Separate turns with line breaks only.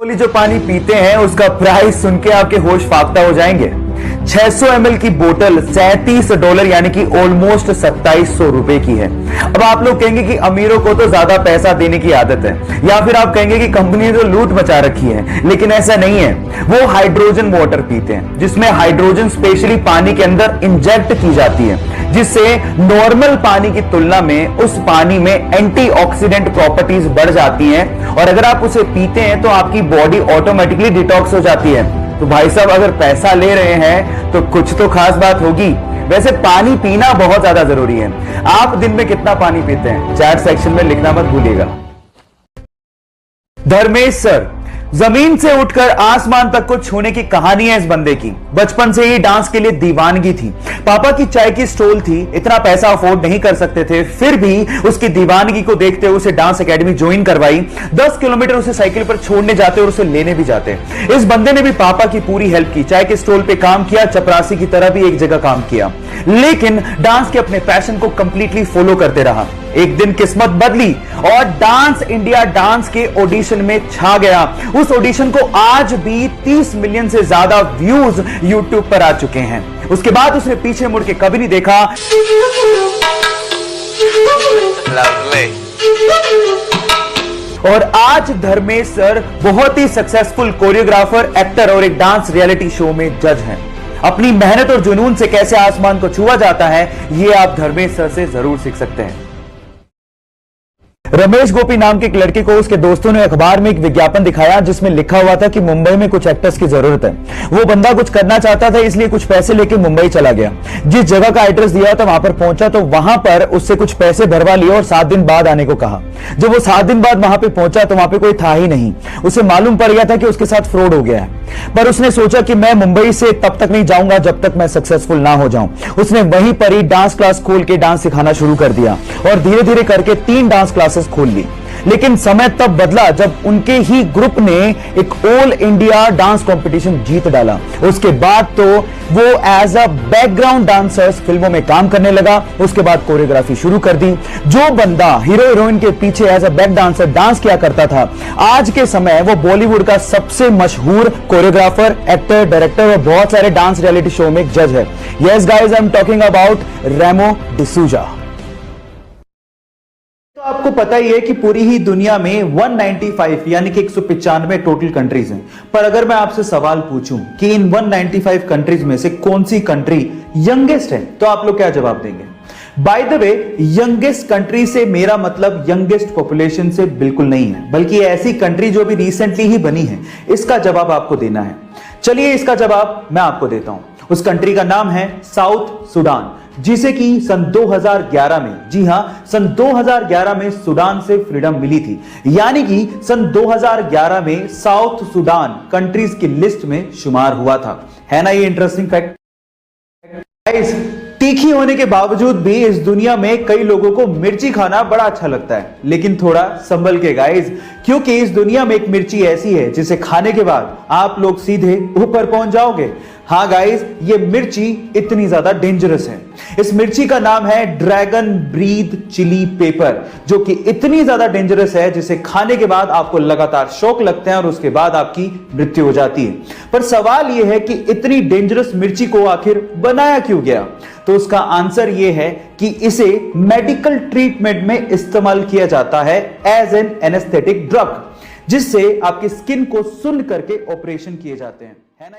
जो पानी पीते हैं उसका प्राइस सुन के आपके होश फाख्ता हो जाएंगे। 600 ml की बोतल $37 यानी कि ऑलमोस्ट 2700 रुपए की है। अब आप लोग कहेंगे कि अमीरों को तो ज्यादा पैसा देने की आदत है, या फिर आप कहेंगे कि कंपनी ने तो लूट मचा रखी है, लेकिन ऐसा नहीं है। वो हाइड्रोजन वाटर पीते हैं जिसमें हाइड्रोजन स्पेशली पानी के अंदर इंजेक्ट की जाती है, जिससे नॉर्मल पानी की तुलना में उस पानी में एंटीऑक्सीडेंट प्रॉपर्टीज बढ़ जाती हैं, और अगर आप उसे पीते हैं तो आपकी बॉडी ऑटोमेटिकली डिटॉक्स हो जाती है। तो भाई साहब, अगर पैसा ले रहे हैं तो कुछ तो खास बात होगी। वैसे पानी पीना बहुत ज्यादा जरूरी है। आप दिन में कितना पानी पीते हैं, चैट सेक्शन में लिखना मत भूलिएगा। धर्मेश सर, जमीन से उठकर आसमान तक को छूने की कहानी है इस बंदे की। बचपन से ही डांस के लिए दीवानगी थी। पापा की चाय की स्टॉल थी, इतना पैसा अफोर्ड नहीं कर सकते थे, फिर भी उसकी दीवानगी को देखते हुए उसे डांस एकेडमी ज्वाइन करवाई। 10 किलोमीटर उसे साइकिल पर छोड़ने जाते और उसे लेने भी जाते। इस बंदे ने भी पापा की पूरी हेल्प की, चाय के स्टॉल पे काम किया, चपरासी की तरह भी एक जगह काम किया, लेकिन डांस के अपने पैशन को कंप्लीटली फॉलो करते रहा। एक दिन किस्मत बदली और डांस इंडिया डांस के ऑडिशन में छा गया। उस ऑडिशन को आज भी 30 मिलियन से ज्यादा व्यूज यूट्यूब पर आ चुके हैं। उसके बाद उसने पीछे मुड़ के कभी नहीं देखा। और आज धर्मेश सर बहुत ही सक्सेसफुल कोरियोग्राफर, एक्टर और एक डांस रियलिटी शो में जज हैं। अपनी मेहनत और जुनून से कैसे आसमान को छुआ जाता है, यह आप धर्मेश सर से जरूर सीख सकते हैं। रमेश गोपी नाम के एक लड़के को उसके दोस्तों ने अखबार में एक विज्ञापन दिखाया जिसमें लिखा हुआ था कि मुंबई में कुछ एक्टर्स की जरूरत है। वो बंदा कुछ करना चाहता था, इसलिए कुछ पैसे लेके मुंबई चला गया। जिस जगह का एड्रेस दिया था वहां पर पहुंचा तो वहां पर उससे कुछ पैसे भरवा लिए और 7 दिन बाद आने को कहा। जब वो 7 दिन बाद वहां पे पहुंचा तो वहां पे कोई था ही नहीं। उसे मालूम पड़ गया था कि उसके साथ फ्रॉड हो गया है, पर उसने सोचा कि मैं मुंबई से तब तक नहीं जाऊंगा जब तक मैं सक्सेसफुल ना हो जाऊं। उसने वहीं पर ही डांस क्लास खोल के डांस सिखाना शुरू कर दिया और धीरे धीरे करके 3 डांस क्लासेस खोल ली। लेकिन समय तब बदला जब उनके ही ग्रुप ने एक ऑल इंडिया डांस कंपटीशन जीत डाला। उसके बाद तो वो एज अ बैकग्राउंड डांसर्स फिल्मों में काम करने लगा। उसके बाद कोरियोग्राफी शुरू कर दी। जो बंदा हीरो हीरोइन के पीछे as a back dancer dance किया करता था, आज के समय वो बॉलीवुड का सबसे मशहूर कोरियोग्राफर, एक्टर, डायरेक्टर और बहुत सारे डांस रियलिटी शो में जज है। Yes guys, I am talking about Remo D'Souza. आपको पता ही है कि पूरी ही दुनिया में 195 यानी कि 195 टोटल कंट्रीज हैं। पर अगर मैं आपसे सवाल पूछूं कि इन 195 कंट्रीज में से कौन सी कंट्री यंगेस्ट है, तो आप लोग क्या जवाब देंगे? By the way, youngest country से मेरा मतलब यंगेस्ट पॉपुलेशन से बिल्कुल नहीं है, बल्कि ऐसी कंट्री जो भी रिसेंटली ही बनी है। इसका जवाब आपको देना है। चलिए इसका जवाब मैं आपको देता हूं। उस कंट्री का नाम है साउथ सुडान, जिसे कि सन 2011 में, जी हां, सन 2011 में सुडान से फ्रीडम मिली थी। यानी कि सन 2011 में साउथ सुडान कंट्रीज की लिस्ट में शुमार हुआ था। है ना ये इंटरेस्टिंग फैक्ट? तीखी होने के बावजूद भी इस दुनिया में कई लोगों को मिर्ची खाना बड़ा अच्छा लगता है, लेकिन थोड़ा संभल के गाइस, क्योंकि इस दुनिया में एक मिर्ची ऐसी है जिसे खाने के बाद आप लोग सीधे ऊपर पहुंच जाओगे। हाँ गाइस, ये मिर्ची इतनी ज्यादा डेंजरस है। इस मिर्ची का नाम है ड्रैगन ब्रीथ चिली पेपर, जो कि इतनी ज्यादा डेंजरस है जिसे खाने के बाद आपको लगातार शॉक लगते हैं और उसके बाद आपकी मृत्यु हो जाती है। पर सवाल यह है कि इतनी डेंजरस मिर्ची को आखिर बनाया क्यों गया? तो उसका आंसर यह है कि इसे मेडिकल ट्रीटमेंट में इस्तेमाल किया जाता है एज एन एनेस्थेटिक ड्रग, जिससे आपकी स्किन को सुन्न करके ऑपरेशन किए जाते हैं। है ना?